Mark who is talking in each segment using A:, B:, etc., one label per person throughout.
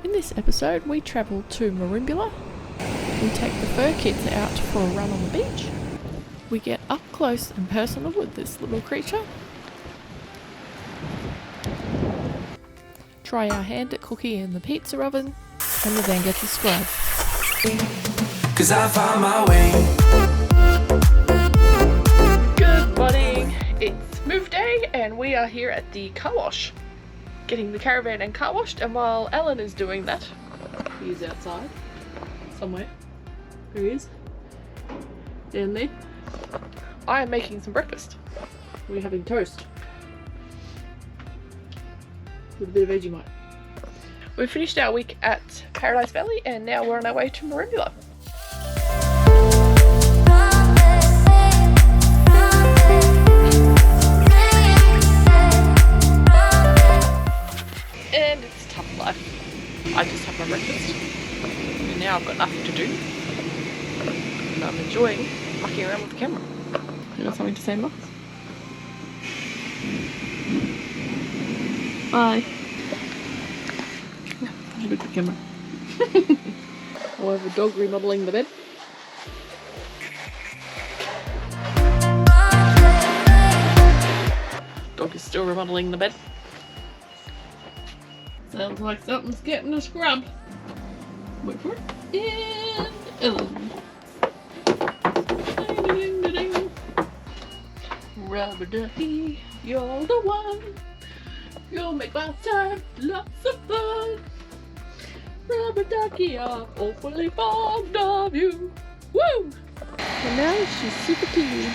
A: In this episode, we travel to Merimbula. We take the fur kids out for a run on the beach. We get up close and personal with this little creature. Try our hand at cooking in the pizza oven, and the van gets a scrub.
B: 'Cause I found my way.
A: Good morning, it's move day and we are here at the car wash, getting the caravan and car washed, and while Alan is doing that, he is outside somewhere. There he is, down there. I am making some breakfast. We're having toast with a bit of Vegemite. We've finished our week at Paradise Valley and now we're on our way to Merimbula. And it's tough life. I just had my breakfast and now I've got nothing to do and I'm enjoying mucking around with the camera. You got something to say, Max? Bye. Look at the camera. I have a dog remodeling the bed. Dog is still remodeling the bed. Sounds like something's getting a scrub. Wait for it. And Ellen. Ding, ding, ding, ding. Rubber ducky, you're the one. You'll make my time lots of fun. Rubber ducky, I'm awfully fond of you. Woo! And now she's super clean.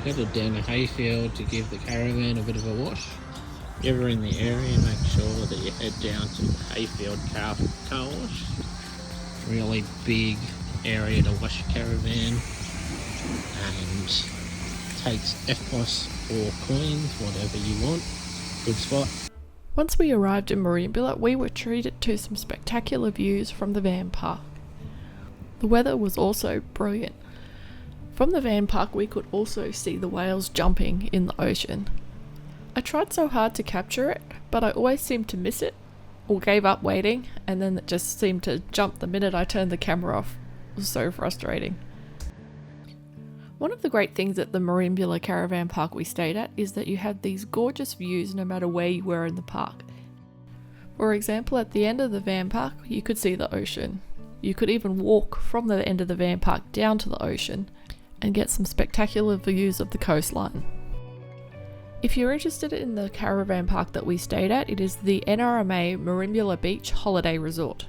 C: Headed down the hayfield to give the caravan a bit of a wash. If you're ever in the area, make sure that you head down to Hayfield car wash. Really big area to wash your caravan, and takes EFTPOS or coins, whatever you want. Good spot.
A: Once we arrived in Merimbula, we were treated to some spectacular views from the van park. The weather was also brilliant. From the van park we could also see the whales jumping in the ocean. I tried so hard to capture it, but I always seemed to miss it, or gave up waiting, and then it just seemed to jump the minute I turned the camera off. It was so frustrating. One of the great things at the Merimbula caravan park we stayed at is that you had these gorgeous views no matter where you were in the park. For example, at the end of the van park, you could see the ocean. You could even walk from the end of the van park down to the ocean and get some spectacular views of the coastline. If you're interested in the caravan park that we stayed at, it is the NRMA Merimbula Beach Holiday Resort.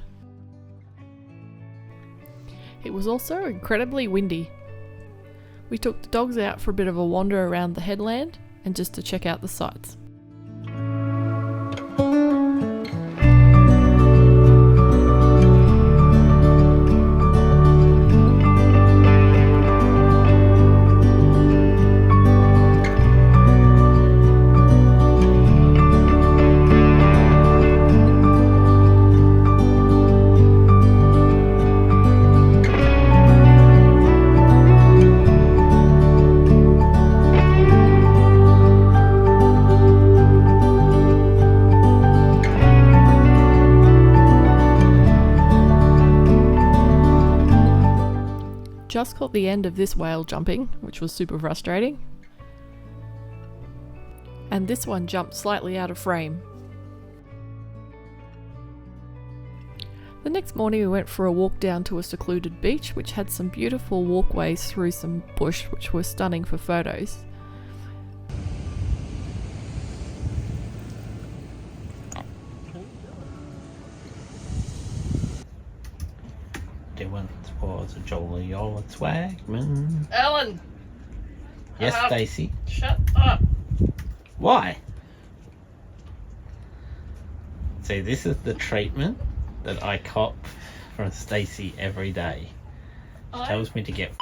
A: It was also incredibly windy. We took the dogs out for a bit of a wander around the headland and just to check out the sights. Just caught the end of this whale jumping, which was super frustrating. And this one jumped slightly out of frame. The next morning we went for a walk down to a secluded beach which had some beautiful walkways through some bush which were stunning for photos.
C: Was a jolly old swagman.
A: Ellen!
C: Yes, Stacey.
A: Shut up!
C: Why? See, this is the treatment that I cop from Stacey every day. She tells me to get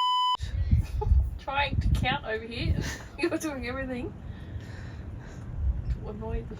A: trying to count over here. You're doing everything to annoy the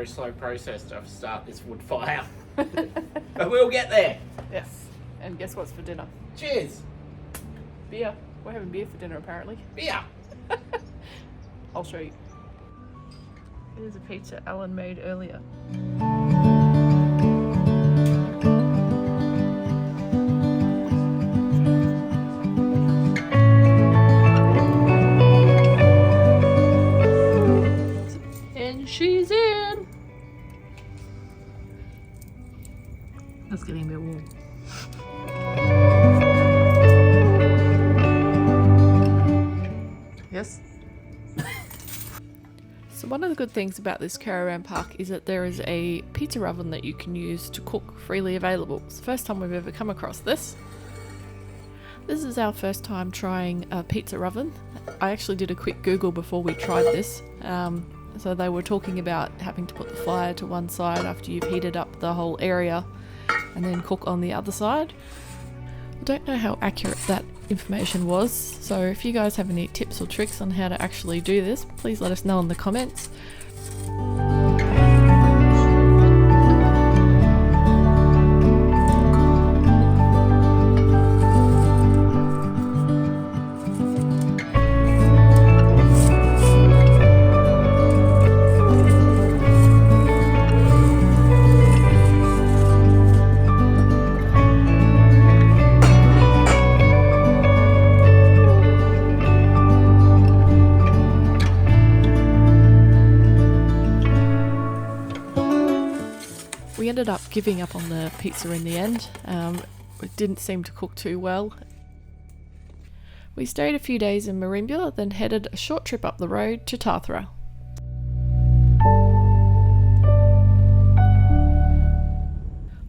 C: very slow process to start this wood fire. But we'll get there.
A: Yes. And guess what's for dinner?
C: Cheers.
A: Beer. We're having beer for dinner apparently.
C: Beer.
A: I'll show you. Here's a pizza Alan made earlier. And she's in. That's getting a bit warm. Yes. So one of the good things about this caravan park is that there is a pizza oven that you can use to cook, freely available. It's the first time we've ever come across this. This is our first time trying a pizza oven. I actually did a quick Google before we tried this. So they were talking about having to put the fire to one side after you've heated up the whole area and then cook on the other side. I don't know how accurate that information was, so if you guys have any tips or tricks on how to actually do this, please let us know in the comments. We ended up giving up on the pizza in the end. It didn't seem to cook too well. We stayed a few days in Merimbula, then headed a short trip up the road to Tathra.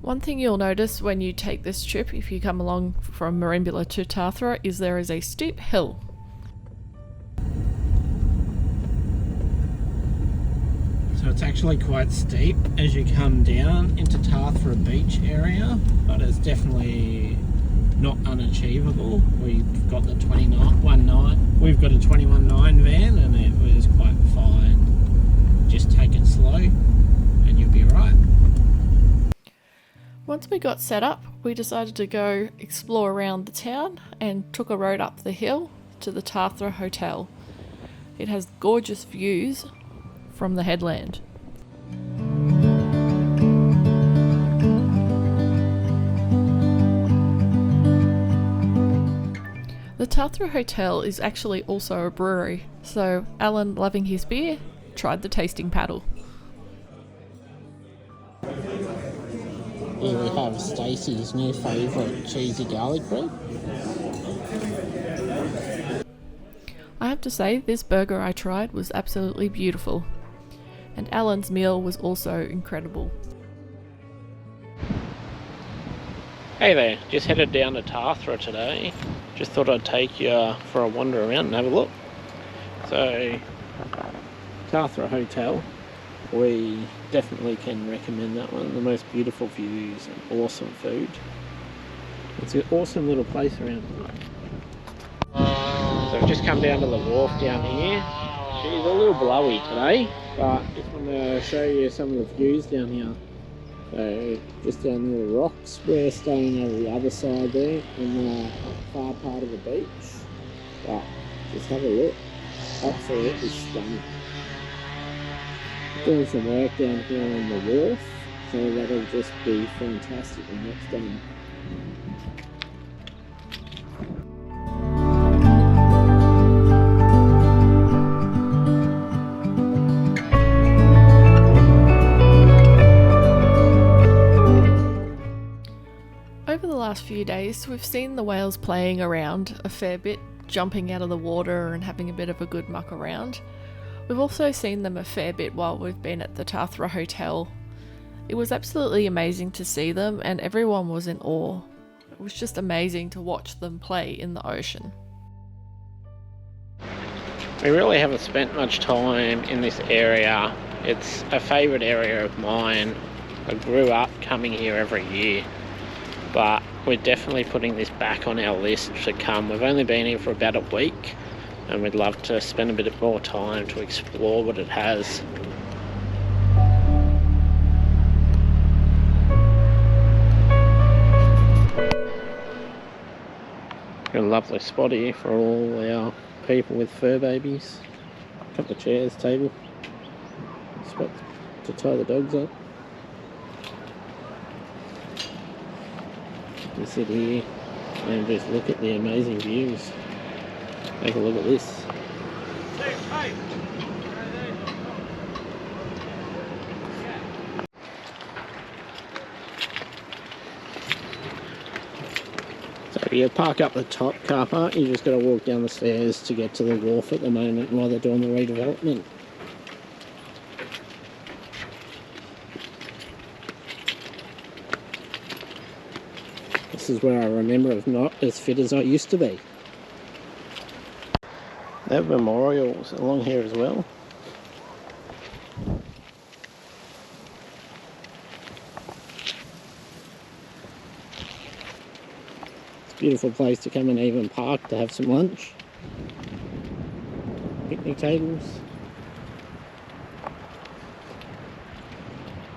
A: One thing you'll notice when you take this trip, if you come along from Merimbula to Tathra, is there is a steep hill.
C: So it's actually quite steep as you come down into Tathra beach area, but it's definitely not unachievable. We've got the 21.9. We've got a 21.9 van, and it was quite fine. Just take it slow, and you'll be right.
A: Once we got set up, we decided to go explore around the town and took a road up the hill to the Tathra Hotel. It has gorgeous views from the headland. The Tathra Hotel is actually also a brewery, so Alan, loving his beer, tried the tasting paddle.
C: Here we have Stacey's new favourite cheesy garlic bread.
A: I have to say, this burger I tried was absolutely beautiful. And Alan's meal was also incredible.
C: Hey there, just headed down to Tathra today. Just thought I'd take you for a wander around and have a look. So, Tathra Hotel, we definitely can recommend that one. The most beautiful views and awesome food. It's an awesome little place around here. So we've just come down to the wharf down here. She's a little blowy today, but just want to show you some of the views down here. So just down near the rocks, we're staying over the other side there in the far part of the beach. But just have a look, absolutely stunning. Doing some work down here on the wharf, so that'll just be fantastic when that's done.
A: Over the last few days, we've seen the whales playing around a fair bit, jumping out of the water and having a bit of a good muck around. We've also seen them a fair bit while we've been at the Tathra Hotel. It was absolutely amazing to see them, and everyone was in awe. It was just amazing to watch them play in the ocean.
C: We really haven't spent much time in this area. It's a favourite area of mine. I grew up coming here every year, but we're definitely putting this back on our list to come. We've only been here for about a week, and we'd love to spend a bit more time to explore what it has. Got a lovely spot here for all our people with fur babies. A couple of chairs, table, spot to tie the dogs up. You can sit here and just look at the amazing views. Take a look at this. So you park up the top car park, you just got to walk down the stairs to get to the wharf at the moment while they're doing the redevelopment. This is where I remember I'm not as fit as I used to be. They have memorials along here as well. It's a beautiful place to come and even park to have some lunch. Picnic tables.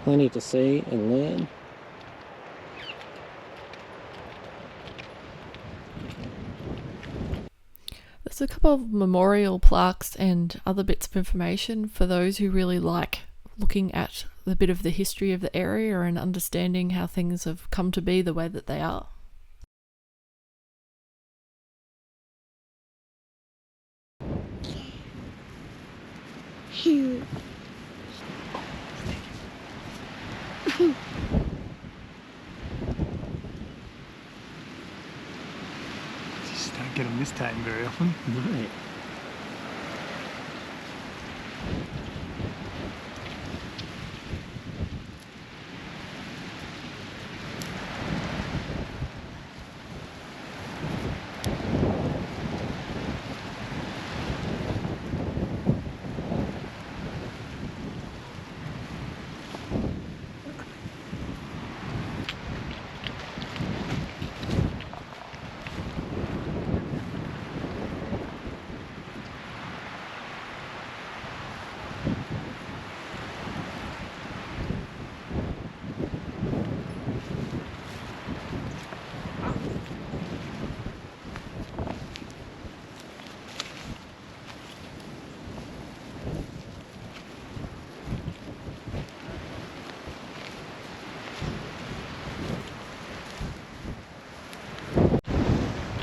C: Plenty to see and learn.
A: There's a couple of memorial plaques and other bits of information for those who really like looking at the bit of the history of the area and understanding how things have come to be the way that they are.
D: Just don't get them this time very often.
C: Right.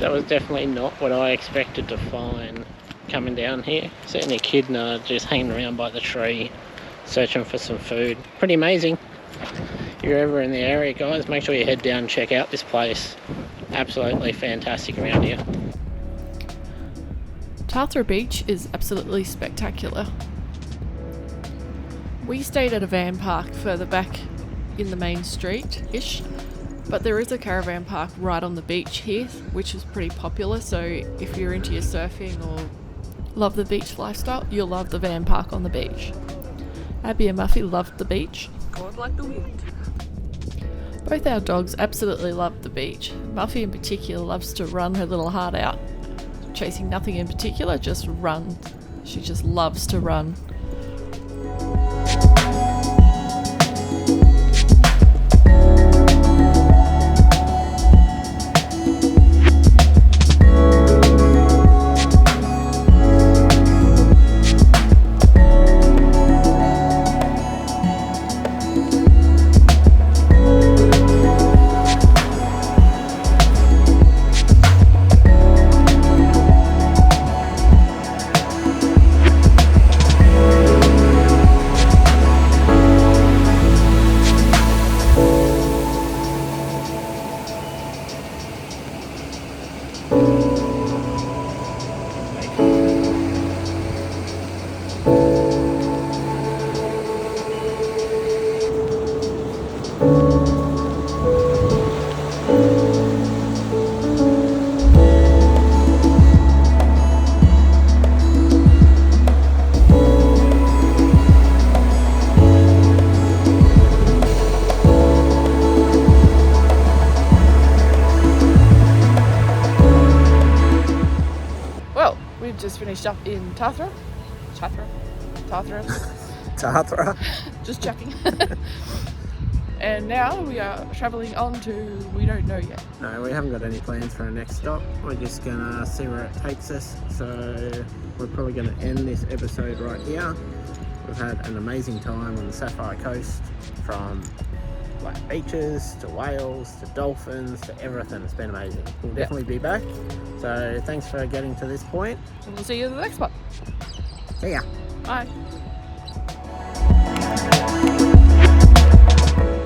C: That was definitely not what I expected to find coming down here. Seeing a echidna just hanging around by the tree, searching for some food. Pretty amazing. If you're ever in the area, guys, make sure you head down and check out this place. Absolutely fantastic around here.
A: Tathra Beach is absolutely spectacular. We stayed at a van park further back in the main street-ish, but there is a caravan park right on the beach here, which is pretty popular, so if you're into your surfing or love the beach lifestyle, you'll love the van park on the beach. Abby and Muffy loved the beach.
E: God like the wind.
A: Both our dogs absolutely love the beach. Muffy in particular loves to run her little heart out. Chasing nothing in particular, just run. She just loves to run. We've just finished up in Tathra. Tathra.
D: Tathra.
A: Just checking. And now we are travelling on to, we don't know yet.
C: No, we haven't got any plans for our next stop. We're just gonna see where it takes us. So we're probably gonna end this episode right here. We've had an amazing time on the Sapphire Coast, from like beaches to whales to dolphins to everything. It's been amazing. We'll definitely be back. So thanks for getting to this point.
A: And we'll see you in the next one.
C: See ya.
A: Bye.